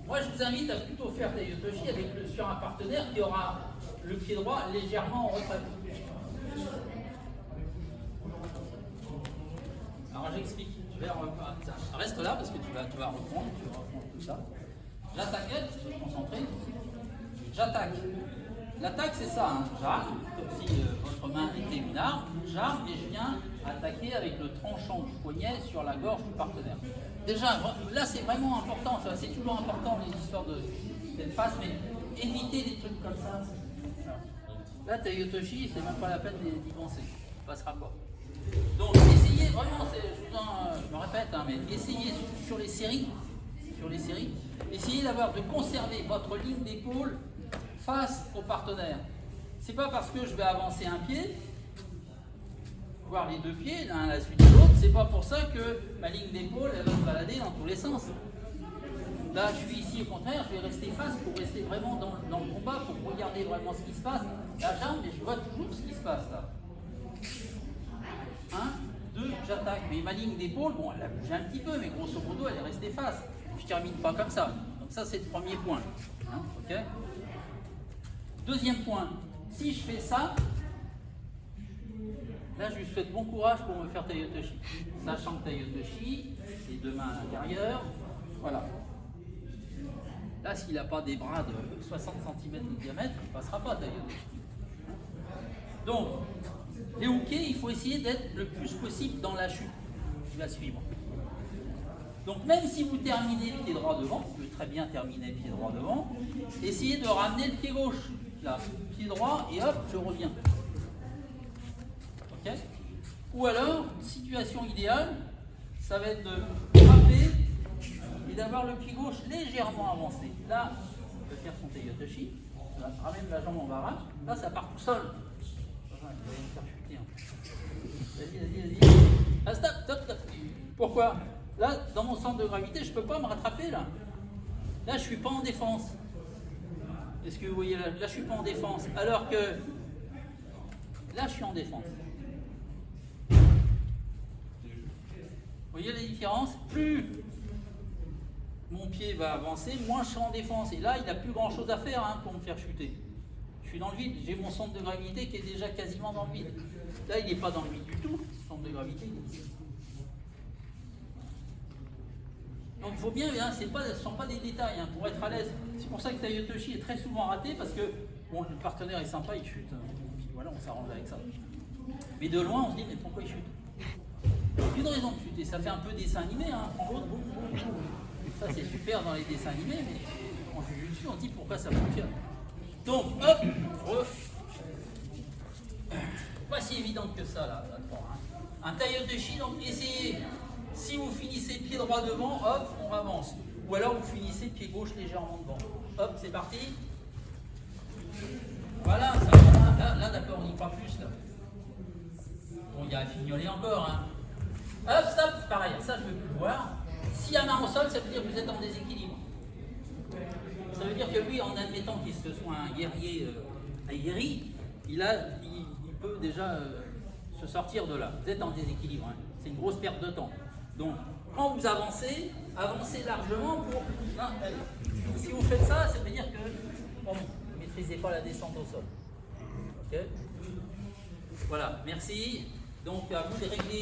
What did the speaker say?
Moi, je vous invite à plutôt faire Tayotoshi sur un partenaire qui aura le pied droit légèrement en retrait. Alors, j'explique. Reste là parce que tu vas reprendre tout ça. J'attaque, je vais me concentrer. J'attaque. L'attaque, c'est ça, hein. J'arme, comme si votre main était une arme. J'arme et je viens attaquer avec le tranchant du poignet sur la gorge du partenaire. Déjà, là, c'est vraiment important. C'est toujours important, les histoires d'être face, mais évitez des trucs comme ça. Là, Tayotoshi, c'est même pas la peine d'y penser. Ça passera pas. Donc, essayez vraiment, je me répète, hein, mais essayez sur les séries, essayez de conserver votre ligne d'épaule face au partenaire. C'est pas parce que je vais avancer un pied, voire les deux pieds, l'un à la suite de l'autre, c'est pas pour ça que ma ligne d'épaule elle va se balader dans tous les sens. Là, je suis ici, au contraire, je vais rester face pour rester vraiment dans le combat, pour regarder vraiment ce qui se passe. Là, j'arme, mais je vois toujours ce qui se passe là. 1, 2, j'attaque. Mais ma ligne d'épaule, bon, elle a bougé un petit peu, mais grosso modo, elle est restée face. Je ne termine pas comme ça. Donc ça, c'est le premier point. Hein, ok. Deuxième point, si je fais ça, là, je lui souhaite bon courage pour me faire Tayotoshi. Sachant que Tayotoshi, c'est deux mains à l'intérieur. Voilà. Là, s'il n'a pas des bras de 60 cm de diamètre, il ne passera pas Tayotoshi. Donc, les hookés, il faut essayer d'être le plus possible dans la chute qui va suivre. Donc même si vous terminez le pied droit devant, vous pouvez très bien terminer le pied droit devant, essayez de ramener le pied gauche. Là, pied droit et hop, je reviens. Ok? Ou alors, situation idéale, ça va être de frapper et d'avoir le pied gauche légèrement avancé. Là, on peut faire son Tayotoshi, ramène la jambe en barrage, là ça part tout seul. Vas-y. Ah, stop. Pourquoi? Là, dans mon centre de gravité, je ne peux pas me rattraper là. Là, je ne suis pas en défense. Est-ce que vous voyez là, je ne suis pas en défense. Alors que là, je suis en défense. Vous voyez la différence? Plus mon pied va avancer, moins je serai en défense. Et là, il n'a plus grand chose à faire hein, pour me faire chuter. Je suis dans le vide, j'ai mon centre de gravité qui est déjà quasiment dans le vide. Là, il n'est pas dans le vide du tout, le centre de gravité, il est ici. Donc il faut bien, hein, ce ne sont pas des détails hein, pour être à l'aise. C'est pour ça que Tayotoshi est très souvent raté, parce que bon, le partenaire est sympa, il chute. Puis voilà, on s'arrange avec ça. Mais de loin, on se dit, mais pourquoi il chute? Il n'y a aucune raison de chuter, ça fait un peu dessin animé, hein, prends l'autre, boum. Ça c'est super dans les dessins animés, mais quand je juge dessus, on se dit pourquoi ça fonctionne. Donc, hop, pas si évident que ça là. Hein. Un Tayotoshi, donc essayez. Si vous finissez pied droit devant, hop, on avance. Ou alors vous finissez pied gauche légèrement devant. Hop, c'est parti. Voilà, ça va. Là d'accord, on n'y croit plus là. Bon, il y a à fignoler encore. Hein. Hop, stop, pareil, ça je ne veux plus le voir. S'il y a main au sol, ça veut dire que vous êtes en déséquilibre. Ça veut dire que lui, en admettant qu'il se soit un guerrier aguerri, il peut déjà se sortir de là. Vous êtes en déséquilibre, hein. C'est une grosse perte de temps. Donc, quand vous avancez largement pour... Non, si vous faites ça, ça veut dire que vous ne maîtrisez pas la descente au sol. Ok? Voilà, merci. Donc, à vous de régler.